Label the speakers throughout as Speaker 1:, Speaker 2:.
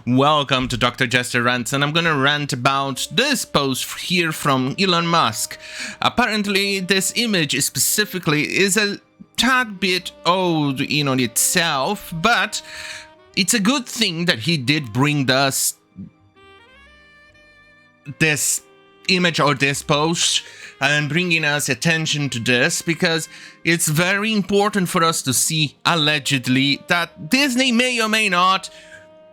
Speaker 1: Welcome to Dr. Jester Rants, and I'm gonna rant about this post here from Elon Musk. Apparently, this image specifically is a tad bit old in on itself, but it's a good thing that he did bring us this image or this post and bringing us attention to this, because it's very important for us to see, allegedly, that Disney may or may not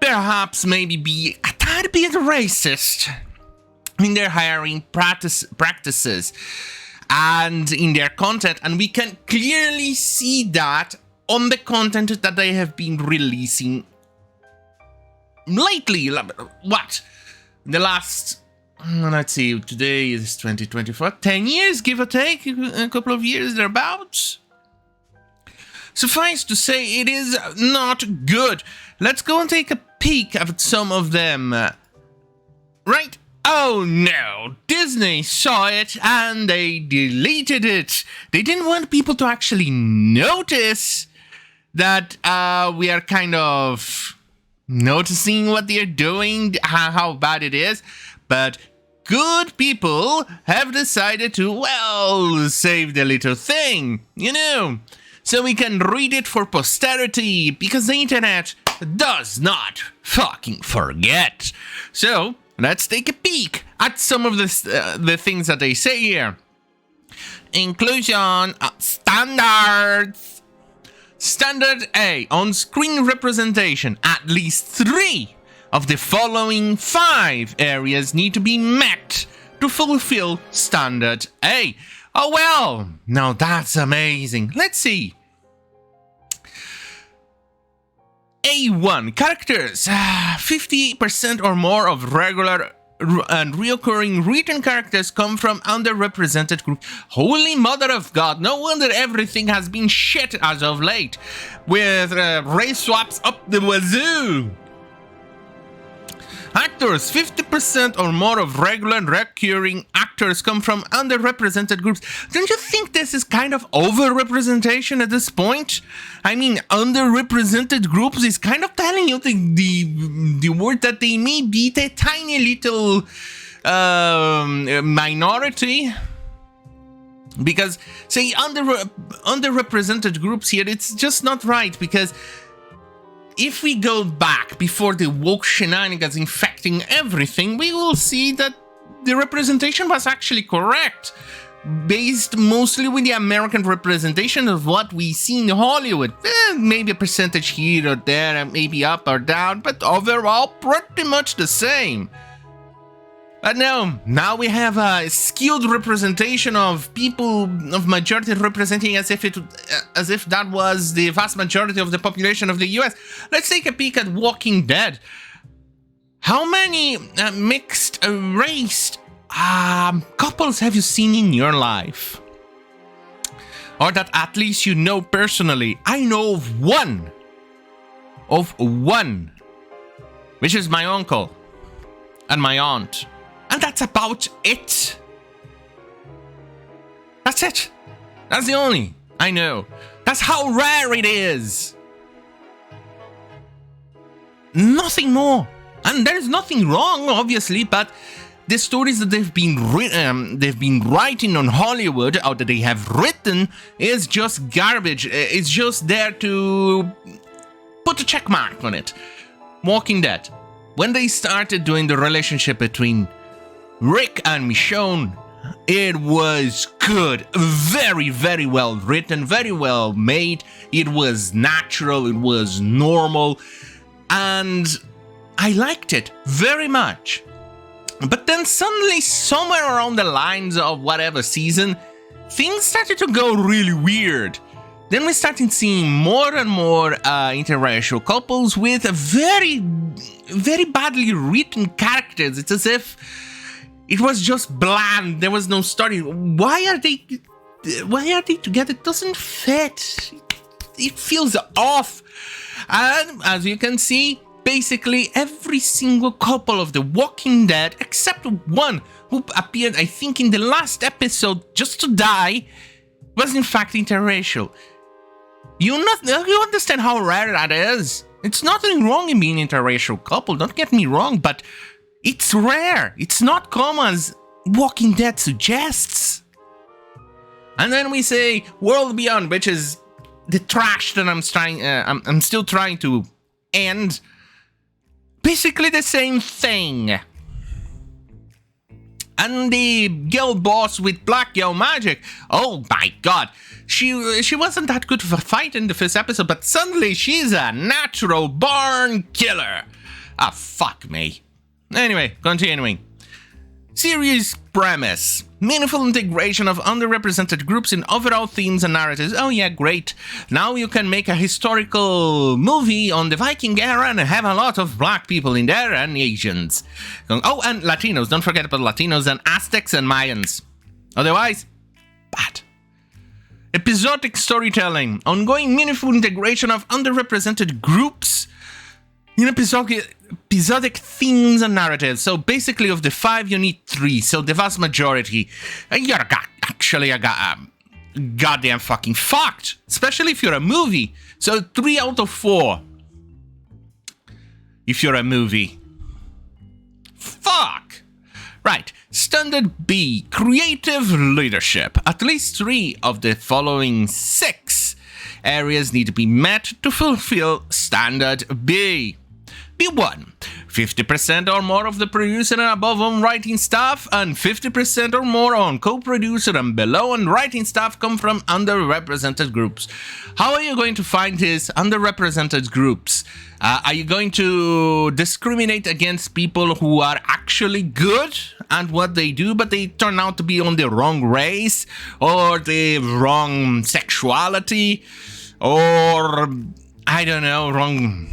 Speaker 1: perhaps maybe be a tad bit racist in their hiring practices and in their content, and we can clearly see that on the content that they have been releasing lately. What? The last, let's see, today is 2024, 10 years, give or take, a couple of years thereabouts. Suffice to say, it is not good. Let's go and take a peek at some of them. Right? Oh no, Disney saw it and they deleted it. They didn't want people to actually notice that we are kind of noticing what they're doing, how bad it is. But good people have decided to, well, save the little thing, so we can read it for posterity, because the internet does not fucking forget. So let's take a peek at some of the things that they say here. Inclusion standards. Standard A, on-screen representation. At least 3 of the following 5 areas need to be met to fulfill Standard A. Oh well, now that's amazing. Let's see. A1, characters. 50% or more of regular and reoccurring written characters come from underrepresented groups. Holy mother of God, no wonder everything has been shit as of late, with race swaps up the wazoo. Actors, 50% or more of regular and recurring actors come from underrepresented groups. Don't you think this is kind of over-representation at this point? I mean, underrepresented groups is kind of telling you the word that they may be the tiny little minority. Because, say, underrepresented groups here, it's just not right, because if we go back before the woke shenanigans infecting everything, we will see that the representation was actually correct, based mostly with the American representation of what we see in Hollywood. Maybe a percentage here or there, maybe up or down, but overall pretty much the same. But no, now we have a skewed representation of people of majority representing as if that was the vast majority of the population of the US. Let's take a peek at Walking Dead. How many mixed race couples have you seen in your life? Or that at least you know personally? I know of one, which is my uncle and my aunt. And that's about it. That's it. That's the only I know. That's how rare it is. Nothing more. And there's nothing wrong, obviously, but the stories that they've been writing on Hollywood, or that they have written, is just garbage. It's just there to put a check mark on it. Walking Dead. When they started doing the relationship between Rick and Michonne, it was good. Very, very well written, very well made. It was natural, it was normal, and I liked it very much. But then suddenly, somewhere around the lines of whatever season, things started to go really weird. Then we started seeing more and more interracial couples with very, very badly written characters. It's as if it was just bland. There was no story. Why are they together? It doesn't fit. It feels off. And as you can see, basically every single couple of The Walking Dead, except one who appeared, I think, in the last episode just to die, was in fact interracial. You understand how rare that is? It's nothing wrong in being an interracial couple, don't get me wrong, but it's rare. It's not common as Walking Dead suggests. And then we say World Beyond, which is the trash that I'm still trying to end. Basically the same thing. And the girl boss with black girl magic. Oh my god. She wasn't that good of a fight in the first episode, but suddenly she's a natural born killer. Ah, fuck me. Anyway, continuing. Series premise. Meaningful integration of underrepresented groups in overall themes and narratives. Oh yeah, great. Now you can make a historical movie on the Viking era and have a lot of black people in there and Asians. Oh, and Latinos. Don't forget about Latinos and Aztecs and Mayans. Otherwise, bad. Episodic storytelling. Ongoing meaningful integration of underrepresented groups in episodic themes and narratives. So basically of the 5, you need 3. So the vast majority, you're goddamn fucking fucked. Especially if you're a movie. So 3 out of 4. If you're a movie. Fuck. Right. Standard B. Creative leadership. At least 3 of the following 6 areas need to be met to fulfill Standard B. B1. 50% or more of the producer and above on writing staff, and 50% or more on co-producer and below on writing staff come from underrepresented groups. How are you going to find these underrepresented groups? Are you going to discriminate against people who are actually good at what they do, but they turn out to be on the wrong race, or the wrong sexuality, or, I don't know, wrong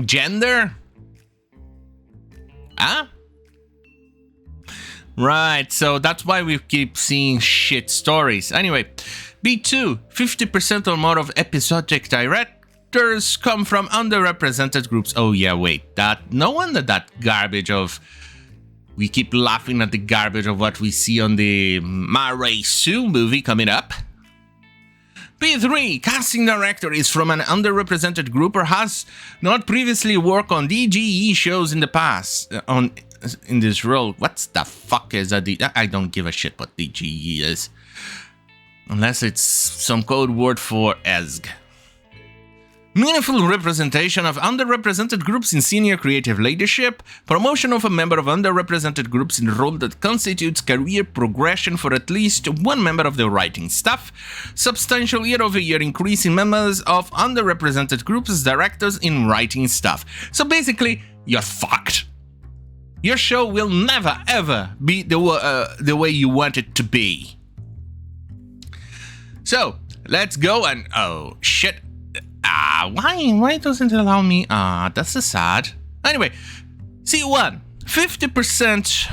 Speaker 1: gender? Huh? Right, so that's why we keep seeing shit stories. Anyway, B2, 50% or more of episodic directors come from underrepresented groups. Oh yeah, wait, no wonder that garbage of... We keep laughing at the garbage of what we see on the Ma Rae Sue movie coming up. P3, casting director is from an underrepresented group or has not previously worked on DGE shows in the past in this role. What the fuck is a I don't give a shit what DGE is. Unless it's some code word for ESG. Meaningful representation of underrepresented groups in senior creative leadership, promotion of a member of underrepresented groups in a role that constitutes career progression for at least one member of the writing staff, substantial year-over-year increase in members of underrepresented groups as directors in writing staff. So basically, you're fucked. Your show will never ever be the way you want it to be. So, let's go and... Oh, shit. Why doesn't it allow me? That's so sad. Anyway, C1, 50%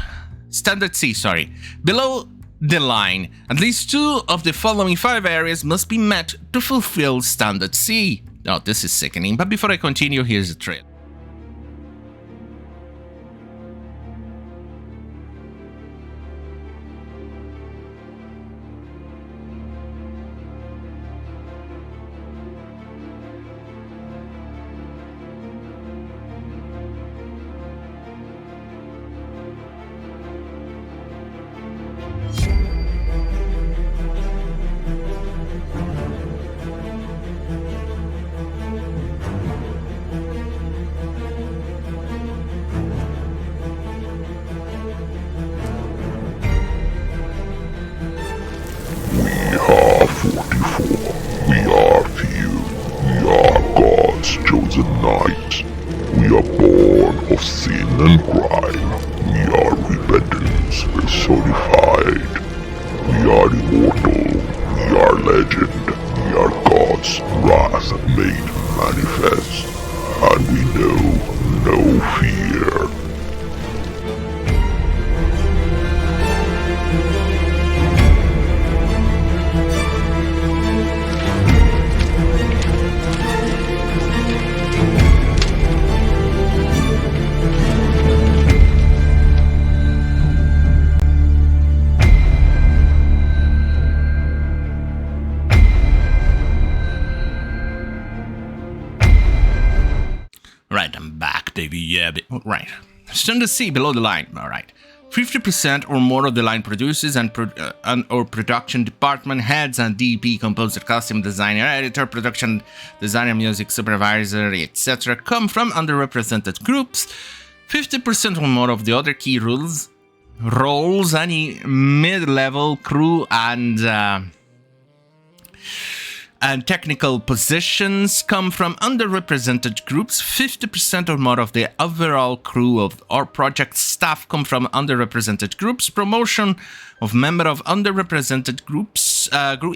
Speaker 1: standard C, sorry. Below the line, at least 2 of the following 5 areas must be met to fulfill standard C. Oh, this is sickening, but before I continue, here's the trailer. Davey, yeah, right. Standard C, below the line, alright. 50% or more of the line producers or production department heads and DP, composer, costume designer, editor, production designer, music supervisor, etc. come from underrepresented groups. 50% or more of the other key roles, any mid-level crew and technical positions come from underrepresented groups. 50% or more of the overall crew of or project staff come from underrepresented groups. Promotion of member of underrepresented groups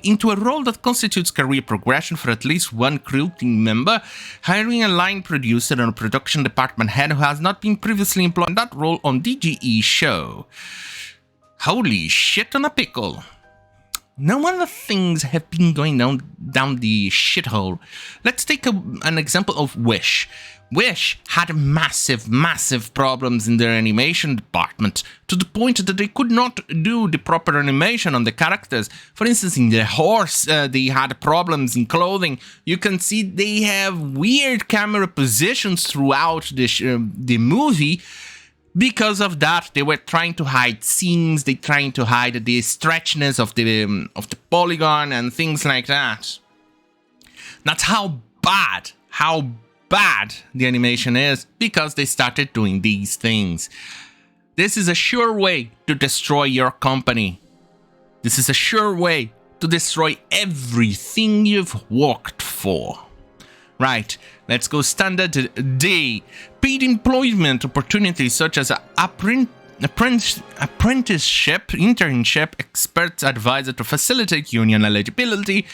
Speaker 1: into a role that constitutes career progression for at least one crew team member. Hiring a line producer and a production department head who has not been previously employed in that role on DGE show. Holy shit on a pickle. Now, one of the things have been going down the shithole. Let's take an example of Wish. Wish had massive problems in their animation department, to the point that they could not do the proper animation on the characters. For instance, in the horse, they had problems in clothing. You can see they have weird camera positions throughout the movie. Because of that, they were trying to hide scenes, they trying to hide the stretchiness of the polygon and things like that. That's how bad the animation is, because they started doing these things. This is a sure way to destroy your company. This is a sure way to destroy everything you've worked for. Right, let's go standard D. Paid employment opportunities such as apprenticeship, internship, expert advisor to facilitate union eligibility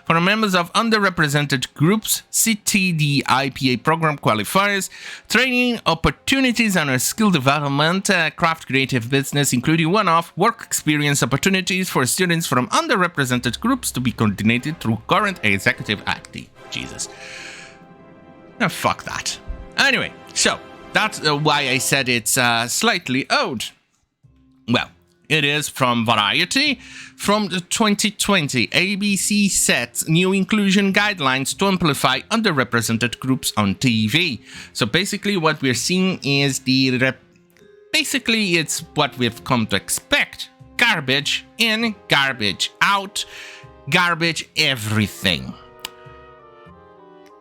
Speaker 1: for members of underrepresented groups, CTD IPA program qualifiers, training opportunities and skill development, craft creative business, including one-off work experience opportunities for students from underrepresented groups to be coordinated through current executive active. Jesus. Now, fuck that. Anyway, so that's why I said it's slightly old. Well, it is from Variety. From the 2020, ABC sets new inclusion guidelines to amplify underrepresented groups on TV. So basically what we're seeing is basically it's what we've come to expect. Garbage in, garbage out, garbage everything.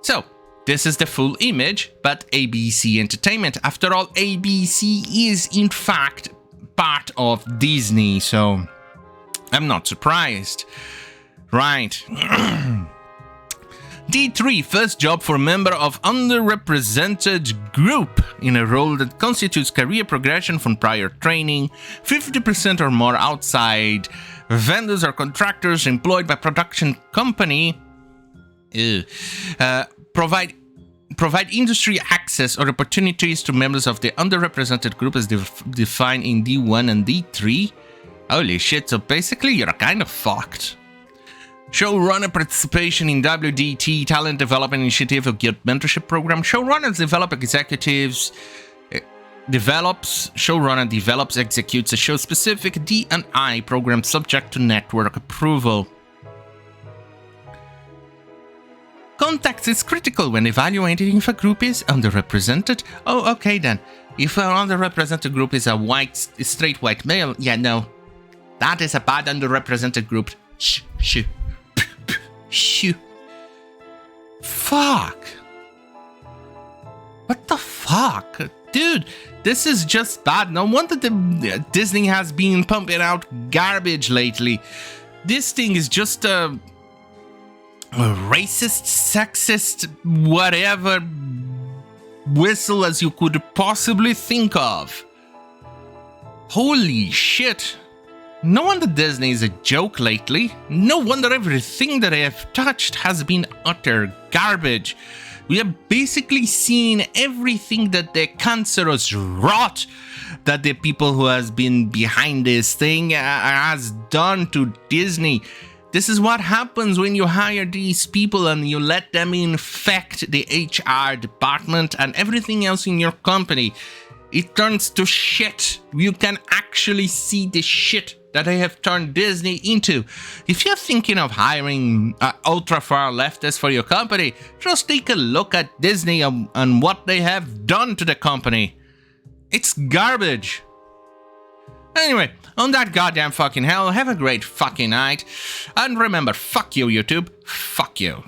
Speaker 1: So, this is the full image, but ABC Entertainment. After all, ABC is in fact part of Disney, so I'm not surprised. Right. D3, first job for member of underrepresented group in a role that constitutes career progression from prior training. 50% or more outside vendors or contractors employed by production company. Provide industry access or opportunities to members of the underrepresented group as defined in D1 and D3. Holy shit, so basically you're kind of fucked. Showrunner participation in WDT Talent Development Initiative or Guild Mentorship Program. Showrunner develops, executes a show-specific D&I program subject to network approval. Context is critical when evaluating if a group is underrepresented. Oh, okay then. If an underrepresented group is a straight white male, yeah, no. That is a bad underrepresented group. Shoo. Fuck. What the fuck? Dude, this is just bad. No wonder Disney has been pumping out garbage lately. This thing is just a racist, sexist, whatever whistle as you could possibly think of. Holy shit. No wonder Disney is a joke lately. No wonder everything that I have touched has been utter garbage. We have basically seen everything that the cancerous rot that the people who has been behind this thing has done to Disney. This is what happens when you hire these people and you let them infect the HR department and everything else in your company. it turns to shit. You can actually see the shit that they have turned Disney into. If you're thinking of hiring ultra-far leftists for your company, just take a look at Disney and what they have done to the company. It's garbage. Anyway, on that goddamn fucking hell, have a great fucking night. And remember, fuck you, YouTube. Fuck you.